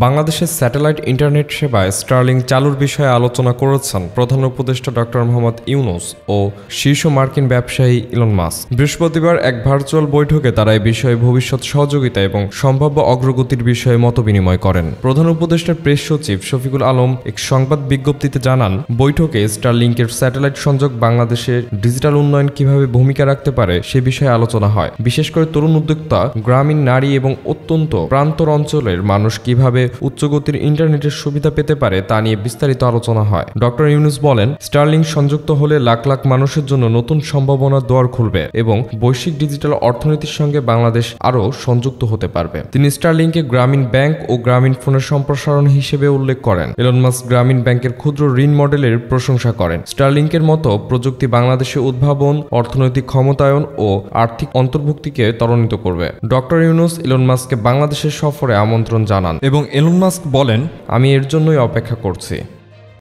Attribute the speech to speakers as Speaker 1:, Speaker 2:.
Speaker 1: বাংলাদেশের satellite internet সেবায় starling চালুর বিষয়ে আলোচনা করেছেন প্রধান উপদেষ্টা ডক্টর মোহাম্মদ ইউনূস ও শীর্ষ মার্কিন ব্যবসায়ী ইলন মাস্ক। বৃহস্পতিবার এক ভার্চুয়াল বৈঠকে তারা এই বিষয়ে ভবিষ্যৎ সহযোগিতা এবং সম্ভাব্য অগ্রগতির বিষয়ে মতবিনিময় করেন। প্রধান উপদেষ্টার প্রেস সচিব শফিকুল আলম এক সংবাদ বিজ্ঞপ্তিতে জানান, বৈঠকে স্টারলিংকের স্যাটেলাইট সংযোগ বাংলাদেশের ডিজিটাল উন্নয়ন কিভাবে ভূমিকা রাখতে পারে সে বিষয়ে আলোচনা হয়। বিশেষ করে তরুণ উদ্যোক্তা, গ্রামীণ নারী এবং অত্যন্ত প্রান্তর অঞ্চলের মানুষ কিভাবে উচ্চগতির ইন্টারনেটের সুবিধা পেতে পারে তা নিয়ে বিস্তারিত আলোচনা হয়। ডক্টর ইউনূস বলেন, স্টারলিং সংযুক্ত হলে লাখ লাখ মানুষের জন্য নতুন সম্ভাবনার দুয়ার খুলবে এবং বৈশ্বিক ডিজিটাল অর্থনীতির সঙ্গে বাংলাদেশ আরও সংযুক্ত হতে পারবে। তিনি স্টারলিংকে গ্রামীণ ব্যাংক ও গ্রামীণ ফোনের সম্প্রসারণ হিসেবে উল্লেখ করেন। ইলন মাস্ক গ্রামীণ ব্যাংকের ক্ষুদ্র ঋণ মডেলের প্রশংসা করেন। স্টারলিংকের মতো প্রযুক্তি বাংলাদেশে উদ্ভাবন, অর্থনৈতিক ক্ষমতায়ন ও আর্থিক অন্তর্ভুক্তিকে ত্বরান্বিত করবে। ডক্টর ইউনূস ইলন মাস্ককে বাংলাদেশের সফরে আমন্ত্রণ জানান এবং ইলন মাস্ক বলেন, আমি এর জন্যই অপেক্ষা করছি।